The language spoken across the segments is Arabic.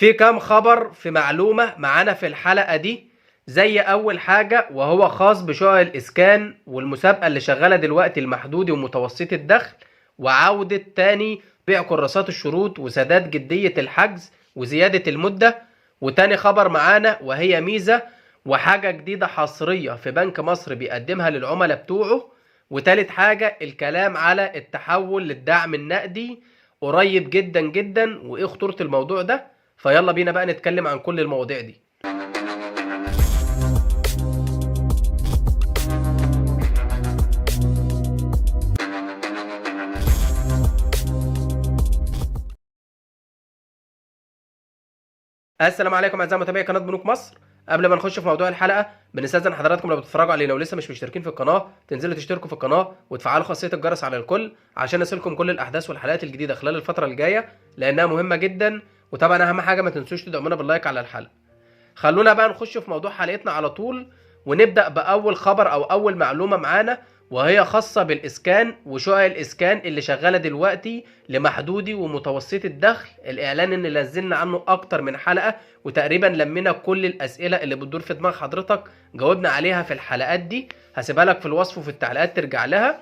في كام خبر في معلومة معانا في الحلقة دي. زي أول حاجة وهو خاص بشقق الإسكان والمسابقة اللي شغالة دلوقتي المحدودي ومتوسطي الدخل، وعودة تاني بيع كراسات الشروط وسداد جدية الحجز وزيادة المدة. وتاني خبر معانا وهي ميزة وحاجة جديدة حصرية في بنك مصر بيقدمها للعملاء بتوعه. وتالت حاجة الكلام على التحول للدعم النقدي قريب جدا جدا، وإيه خطورة الموضوع ده. فيلا بينا بقى نتكلم عن كل المواضيع دي. السلام عليكم اعزائي متابعي قناه بنوك مصر. قبل ما نخش في موضوع الحلقه بنستاذن حضراتكم لو بتتفرجوا علينا ولسه مش مشتركين في القناه تنزلوا تشتركوا في القناه وتفعلوا خاصيه الجرس على الكل عشان يصلكم كل الاحداث والحلقات الجديده خلال الفتره الجايه لانها مهمه جدا. وطبعا اهم حاجه ما تنسوش تدعمونا باللايك على الحلقه. خلونا بقى نخش في موضوع حلقتنا على طول ونبدا باول خبر او اول معلومه معانا، وهي خاصة بالإسكان وشقق الإسكان اللي شغالة دلوقتي لمحدودي ومتوسطي الدخل. الإعلان اللي نزلنا عنه أكتر من حلقة وتقريبا لمينا كل الأسئلة اللي بتدور في دماغ حضرتك جاوبنا عليها في الحلقات دي، هسيبها لك في الوصف وفي التعليقات ترجع لها.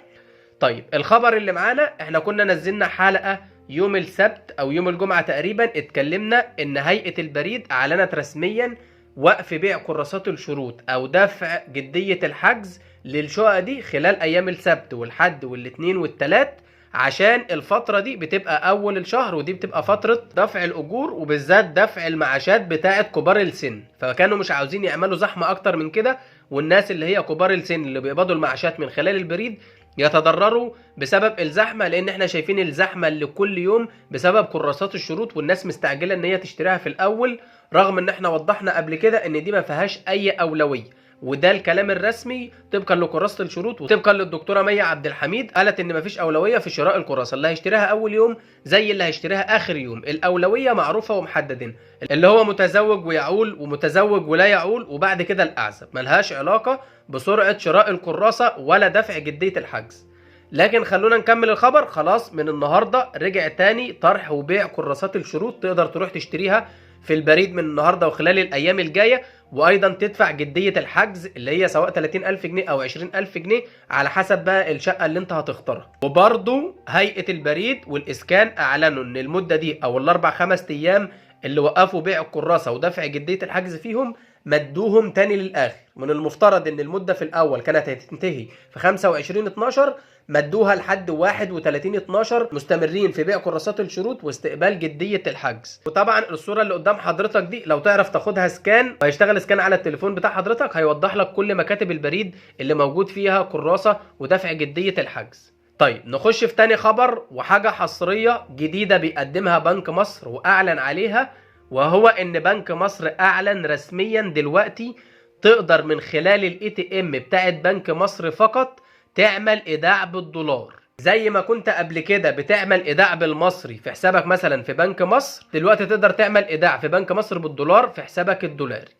طيب الخبر اللي معانا احنا كنا نزلنا حلقة يوم السبت أو يوم الجمعة تقريبا، اتكلمنا إن هيئة البريد أعلنت رسميا وقف بيع كراسات الشروط أو دفع جدية الحجز للشقق دي خلال ايام السبت والحد والاثنين والثلاث، عشان الفترة دي بتبقى اول الشهر ودي بتبقى فترة دفع الاجور وبالذات دفع المعاشات بتاعة كبار السن، فكانوا مش عاوزين يعملوا زحمة اكتر من كده، والناس اللي هي كبار السن اللي بيقبضوا المعاشات من خلال البريد يتضرروا بسبب الزحمة، لان احنا شايفين الزحمة اللي كل يوم بسبب كراسات الشروط والناس مستعجلة ان هي تشتريها في الاول، رغم ان احنا وضحنا قبل كده ان دي ما فيهاش اي اولوية. وده الكلام الرسمي طبقا لكراسه الشروط وطبقا للدكتوره مي عبد الحميد، قالت ان مفيش اولويه في شراء الكراسه، اللي هيشتريها اول يوم زي اللي هيشتريها اخر يوم، الاولويه معروفه ومحددين، اللي هو متزوج ويعول ومتزوج ولا يعول وبعد كده الاعزب، ملهاش علاقه بسرعه شراء الكراسه ولا دفع جديه الحجز. لكن خلونا نكمل الخبر. خلاص من النهارده رجع تاني طرح وبيع كراسات الشروط، تقدر تروح تشتريها في البريد من النهارده وخلال الايام الجايه، وايضا تدفع جديه الحجز اللي هي سواء 30,000 جنيه او 20,000 جنيه على حسب بقى الشقه اللي انت هتختارها. وبرضو هيئه البريد والاسكان اعلنوا ان المده دي او الاربع 5 ايام اللي وقفوا بيع الكراسه ودفع جديه الحجز فيهم مدوهم تاني للاخر. من المفترض ان المده في الاول كانت هتنتهي في 25/12، مدوها لحد 31/12 مستمرين في بيع كراسات الشروط واستقبال جدية الحجز. وطبعا الصورة اللي قدام حضرتك دي لو تعرف تاخدها سكان وهيشتغل سكان على التليفون بتاع حضرتك هيوضح لك كل مكاتب البريد اللي موجود فيها كراسة ودفع جدية الحجز. طيب نخش في تاني خبر وحاجة حصرية جديدة بيقدمها بنك مصر وأعلن عليها، وهو إن بنك مصر أعلن رسميا دلوقتي تقدر من خلال الاي تي ام بتاعت بنك مصر فقط تعمل ايداع بالدولار. زي ما كنت قبل كده بتعمل ايداع بالمصري في حسابك مثلا في بنك مصر، دلوقتي تقدر تعمل ايداع في بنك مصر بالدولار في حسابك الدولاري.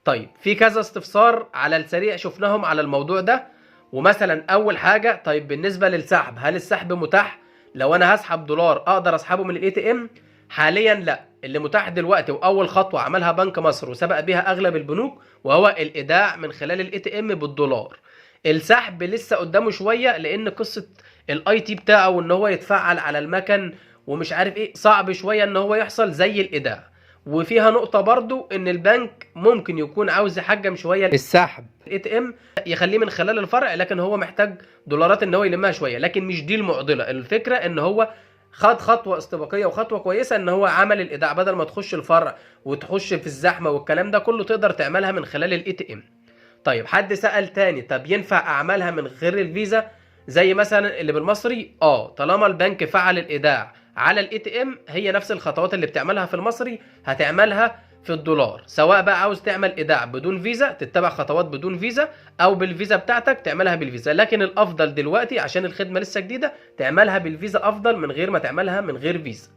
طيب في كذا استفسار على السريع شفناهم على الموضوع ده. ومثلا اول حاجه، طيب بالنسبه للسحب، هل السحب متاح؟ لو انا هسحب دولار اقدر اسحبه من الاي تي ام؟ حاليا لا. اللي متاح دلوقتي واول خطوه عملها بنك مصر وسبق بيها اغلب البنوك وهو الايداع من خلال الاي تي ام بالدولار. السحب لسه قدامه شويه لان قصه الاي تي بتاعه وان هو يتفعل على المكن ومش عارف ايه صعب شويه ان هو يحصل زي الايداع. وفيها نقطه برضو ان البنك ممكن يكون عاوز يحجم شويه السحب الاي تي ام يخليه من خلال الفرع، لكن هو محتاج دولارات ان هو يلمها شويه، لكن مش دي المعضله. الفكره ان هو خد خطوه استباقيه وخطوه كويسه ان هو عمل الايداع، بدل ما تخش الفرع وتخش في الزحمه والكلام ده كله تقدر تعملها من خلال الاي تي ام. طيب حد سأل تاني، طب ينفع اعملها من غير الفيزا زي مثلا اللي بالمصري؟ طالما البنك فعل الايداع على الاي تي ام هي نفس الخطوات اللي بتعملها في المصري هتعملها في الدولار، سواء بقى عاوز تعمل ايداع بدون فيزا تتبع خطوات بدون فيزا او بالفيزا بتاعتك تعملها بالفيزا، لكن الافضل دلوقتي عشان الخدمه لسه جديده تعملها بالفيزا افضل من غير ما تعملها من غير فيزا.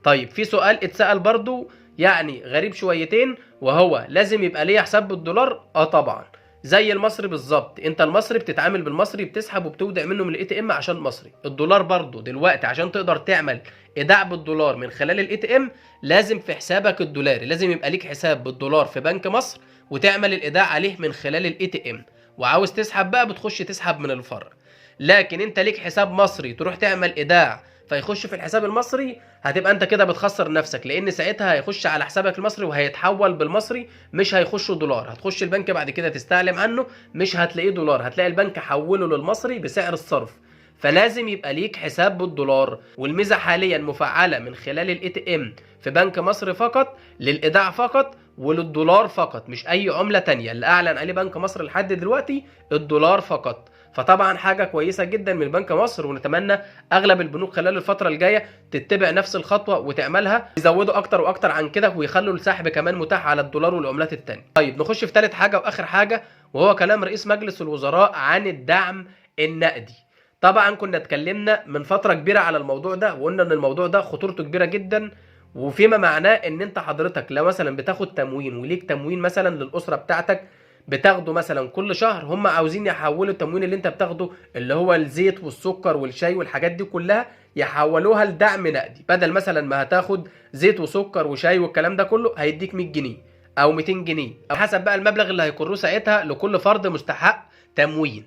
طيب في سؤال اتسأل برضو يعني غريب شويتين، وهو لازم يبقى ليا حساب بالدولار؟ طبعا زي المصري بالظبط، انت المصري بتتعامل بالمصري، بتسحب وبتودع منه من الاي تي ام عشان مصري. الدولار برضو دلوقتي عشان تقدر تعمل ايداع بالدولار من خلال الاي تي ام لازم في حسابك الدولاري، لازم يبقى ليك حساب بالدولار في بنك مصر وتعمل الايداع عليه من خلال الاي تي ام. وعاوز تسحب بقى بتخش تسحب من الفرع. لكن انت ليك حساب مصري تروح تعمل ايداع فيخش في الحساب المصري، هتبقى انت كده بتخسر نفسك، لان ساعتها هيخش على حسابك المصري وهيتحول بالمصري، مش هيخش دولار. هتخش البنك بعد كده تستعلم عنه مش هتلاقيه دولار، هتلاقي البنك حوله للمصري بسعر الصرف. فلازم يبقى ليك حساب بالدولار. والميزه حاليا مفعله من خلال الاي تي ام في بنك مصر فقط للايداع فقط وللدولار فقط، مش اي عمله تانية. اللي اعلن عليه بنك مصر لحد دلوقتي الدولار فقط. فطبعا حاجه كويسه جدا من بنك مصر، ونتمنى اغلب البنوك خلال الفتره الجايه تتبع نفس الخطوه وتعملها، يزودوا اكتر واكتر عن كده ويخلوا السحب كمان متاح على الدولار والعملات التانية. طيب نخش في ثالث حاجه واخر حاجه، وهو كلام رئيس مجلس الوزراء عن الدعم النقدي. طبعا كنا اتكلمنا من فتره كبيره على الموضوع ده، وقلنا ان الموضوع ده خطورته كبيره جدا، وفيما معناه ان انت حضرتك لو مثلا بتاخد تموين وليك تموين مثلا للاسره بتاعتك بتاخده مثلا كل شهر، هم عاوزين يحولوا التموين اللي انت بتاخده اللي هو الزيت والسكر والشاي والحاجات دي كلها يحولوها لدعم نقدي. بدل مثلا ما هتاخد زيت وسكر وشاي والكلام ده كله هيديك 100 جنيه او 200 جنيه او حسب بقى المبلغ اللي هيقروه ساعتها لكل فرد مستحق تموين.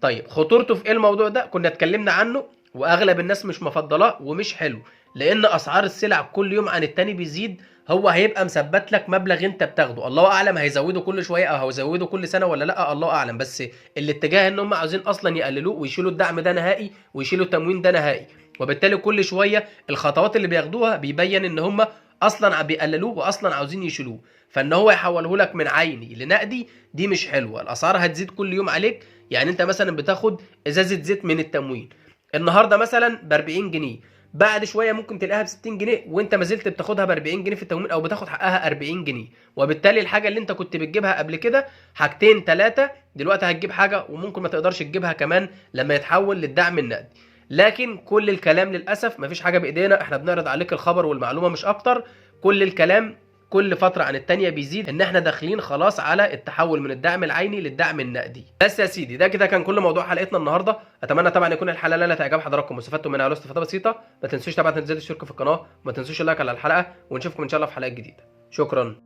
طيب خطورته في ايه الموضوع ده؟ كنا اتكلمنا عنه واغلب الناس مش مفضلاه ومش حلو، لان اسعار السلع كل يوم عن التاني بيزيد. هو هيبقى مثبت لك مبلغ انت بتاخده، الله اعلم هيزوده كل شويه او هيزوده كل سنه ولا لا، الله اعلم. بس الاتجاه ان هم عاوزين اصلا يقللوه ويشيلوا الدعم ده نهائي ويشيلوا التموين ده نهائي، وبالتالي كل شويه الخطوات اللي بياخدوها بيبين ان هم اصلا بيقللوه واصلا عاوزين يشيلوه. فان هو يحوله لك من عيني لنقدي دي مش حلوه، الاسعار هتزيد كل يوم عليك. يعني انت مثلا بتاخد ازازه زيت من التموين النهارده مثلا ب 40 جنيه، بعد شويه ممكن تلاقيها ب 60 جنيه وانت ما زلت بتاخدها ب 40 جنيه في التموين او بتاخد حقها 40 جنيه. وبالتالي الحاجه اللي انت كنت بتجيبها قبل كده حاجتين ثلاثه دلوقتي هتجيب حاجه وممكن ما تقدرش تجيبها كمان لما يتحول للدعم النقدي. لكن كل الكلام للاسف مفيش حاجه بايدينا، احنا بنعرض عليك الخبر والمعلومه مش اكتر. كل الكلام كل فترة عن التانية بيزيد ان احنا داخلين خلاص على التحول من الدعم العيني للدعم النقدي. بس يا سيدي ده كده كان كل موضوع حلقتنا النهارده. اتمنى طبعا يكون الحلقه لا تعجب حضراتكم واستفدتوا منها ولو استفاده بسيطه. ما تنسوش طبعا تنزلوا تشتركوا في القناه وما تنسوش اللايك على الحلقه، ونشوفكم ان شاء الله في حلقات جديده. شكرا.